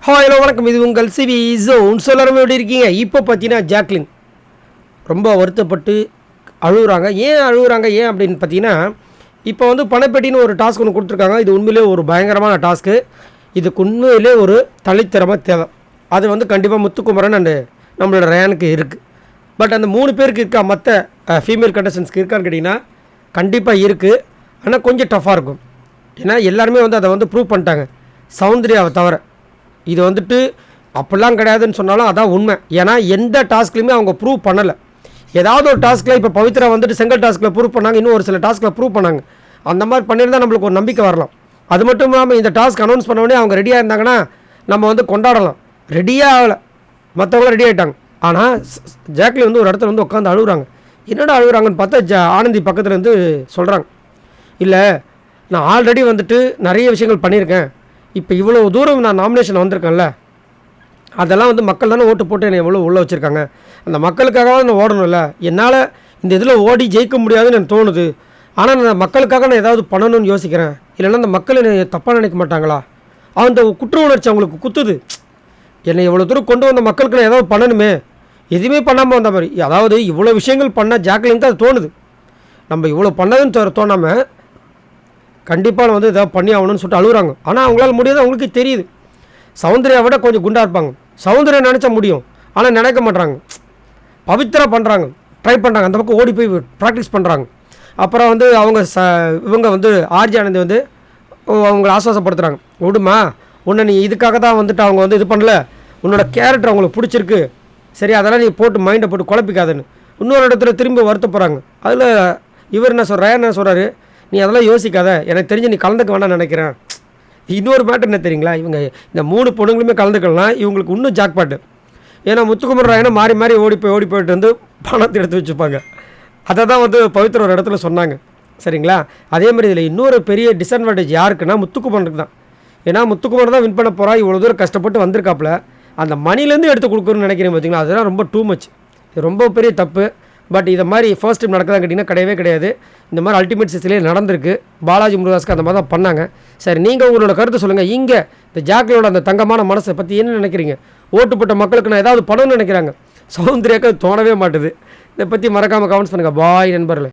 Hello வணக்கம். இது உங்கள் சிவி ஜோன். எல்லாருமே எப்படி இருக்கீங்க? இப்போ பார்த்தீங்கன்னா ஜாக்லின் ரொம்ப வருத்தப்பட்டு அழுகுறாங்க. ஏன் அப்படின்னு பார்த்தீங்கன்னா, இப்போ வந்து பணப்பெட்டின்னு ஒரு டாஸ்க் ஒன்று கொடுத்துருக்காங்க. இது உண்மையிலே ஒரு பயங்கரமான டாஸ்க்கு. இதுக்கு உண்மையிலே ஒரு தனித்திறமை தேவை. அது வந்து கண்டிப்பாக முத்துக்குமரன் அண்டு நம்மளோட ரயானுக்கு இருக்குது. பட் அந்த 3 பேருக்கு இருக்கா, மற்ற ஃபீமேல் கண்டஸ்டன்ஸ்க்கு இருக்கான்னு கேட்டிங்கன்னா கண்டிப்பாக இருக்குது. ஆனால் கொஞ்சம் டஃப்பாக இருக்கும். ஏன்னா எல்லாருமே வந்து அதை வந்து ப்ரூவ் பண்ணிட்டாங்க, சௌந்தர்யாவை தவிர. இது வந்துட்டு அப்படிலாம் கிடையாதுன்னு சொன்னாலும் அதான் உண்மை. ஏன்னா எந்த டாஸ்க்லையுமே அவங்க ப்ரூவ் பண்ணலை. ஏதாவது ஒரு டாஸ்க்கில் இப்போ பவித்ரா வந்துட்டு செங்கல் டாஸ்கில் ப்ரூவ் பண்ணாங்க, இன்னும் ஒரு சில டாஸ்கில் ப்ரூவ் பண்ணாங்க. அந்த மாதிரி பண்ணியிருந்தால் நம்மளுக்கு ஒரு நம்பிக்கை வரலாம். அது மட்டும் இல்லாமல் இந்த டாஸ்க் அனௌன்ஸ் பண்ணோடனே அவங்க ரெடியாக இருந்தாங்கன்னா நம்ம வந்து கொண்டாடலாம். ரெடியாக ஆகலை, மற்றவங்களும் ரெடி ஆகிட்டாங்க. ஆனால் ஜாக்லின் வந்து ஒரு இடத்துல வந்து உட்காந்து அழுகுறாங்க. என்னடா அழுகுறாங்கன்னு பார்த்தா ஆனந்தி பக்கத்தில் இருந்து சொல்கிறாங்க, இல்லை நான் ஆல்ரெடி வந்துட்டு நிறைய விஷயங்கள் பண்ணியிருக்கேன். இப்போ இவ்வளோ தூரம் நான் நாமினேஷன் வந்திருக்கேன்ல, அதெல்லாம் வந்து மக்கள் தானே ஓட்டு போட்டு என்னை எவ்வளோ உள்ளே வச்சுருக்காங்க. அந்த மக்களுக்காக நான் ஓடணும்ல. என்னால் இந்த இதில் ஓடி ஜெயிக்க முடியாதுன்னு எனக்கு தோணுது. ஆனால் நான் மக்களுக்காக நான் ஏதாவது பண்ணணும்னு யோசிக்கிறேன். இல்லைன்னா அந்த மக்கள் என்னை தப்பாக நினைக்க மாட்டாங்களா? அந்த குற்ற உணர்ச்சி அவங்களுக்கு குத்துது. என்னை இவ்வளோ தூரம் கொண்டு வந்த மக்களுக்கு நான் ஏதாவது பண்ணணுமே, எதுவுமே பண்ணாமல் வந்த மாதிரி. அதாவது இவ்வளோ விஷயங்கள் பண்ண ஜாக்லின் தான் அது தோணுது. நம்ம இவ்வளோ பண்ணதுன்னு தோணாமல் கண்டிப்பாக வந்து எதாவது பண்ணி ஆகணும்னு சொல்லிட்டு அழுகுறாங்க. ஆனால் அவங்களால முடியாது, அவங்களுக்கு தெரியுது. சௌந்தர்யா விட கொஞ்சம் குண்டாக இருப்பாங்க. சௌந்தர்யா நினச்சா முடியும், ஆனால் நினைக்க மாட்றாங்க. பவித்ரா பண்ணுறாங்க, ட்ரை பண்ணுறாங்க, அந்த பக்கம் ஓடி போய் ப்ராக்டிஸ் பண்ணுறாங்க. அப்புறம் வந்து அவங்க இவங்க வந்து ஆர்ஜி ஆனந்தி வந்து அவங்கள ஆசுவாசப்படுத்துகிறாங்க. விடுமா, உன்னை நீ இதுக்காக தான் வந்துட்டு அவங்க வந்து இது பண்ணல, உன்னோட கேரக்டர் அவங்களுக்கு பிடிச்சிருக்கு, சரி அதெல்லாம் நீ போட்டு மைண்டை போட்டு குழப்பிக்காதுன்னு இன்னொரு இடத்துல திரும்ப வருத்தப்படுறாங்க. அதில் இவர் என்ன சொல்கிறார், என்ன சொல்கிறாரு, நீ அதெல்லாம் யோசிக்காத, எனக்கு தெரிஞ்சு நீ கலந்துக்க வேண்டாம்னு நினைக்கிறேன். இன்னொரு மேட்டர் என்ன தெரியுங்களா, இவங்க இந்த 3 பொண்ணுங்களுமே கலந்துக்கலாம், இவங்களுக்கு இன்னும் ஜாக்பாட்டு. ஏன்னா முத்துக்குமரன் ராயனை மாறி மாறி ஓடி போயிட்டு வந்து பணத்தை எடுத்து வச்சுப்பாங்க. அதை தான் வந்து பவித்ரா ஒரு இடத்துல சொன்னாங்க, சரிங்களா? அதே மாதிரி இதில் இன்னொரு பெரிய டிஸ்அட்வான்டேஜ் யாருக்குன்னா முத்துக்குமரனுக்கு தான். ஏன்னா முத்துக்குமரன் தான் வின் பண்ண போகிறா, இவ்வளோ தூரம் கஷ்டப்பட்டு வந்திருக்காப்புல. அந்த மணிலேருந்து எடுத்து கொடுக்குறோன்னு நினைக்கிறேன் பார்த்தீங்களா, அதெல்லாம் ரொம்ப டூ மச், இது ரொம்ப பெரிய தப்பு. பட் இதை மாதிரி ஃபர்ஸ்ட் டைம் நடக்குதான்னு கேட்டிங்கன்னா கிடையவே கிடையாது. இந்த மாதிரி அல்டிமேட் சீசன்லேயே நடந்திருக்கு. பாலாஜி முருகாஸ்க்கு அந்த மாதிரி தான் பண்ணாங்க. சரி, நீங்கள் உங்களோட கருத்தை சொல்லுங்கள். இங்கே இந்த ஜாக்லினோட அந்த தங்கமான மனசை பற்றி என்ன நினைக்கிறீங்க? ஓட்டு போட்ட மக்களுக்கு நான் ஏதாவது பண்ணணும்னு நினைக்கிறாங்க. சௌந்தர்யாக்கு தோணவே மாட்டுது. இதை பற்றி மறக்காமல் கமெண்ட்ஸ் பண்ணுங்கள். பாய் நண்பர்களே.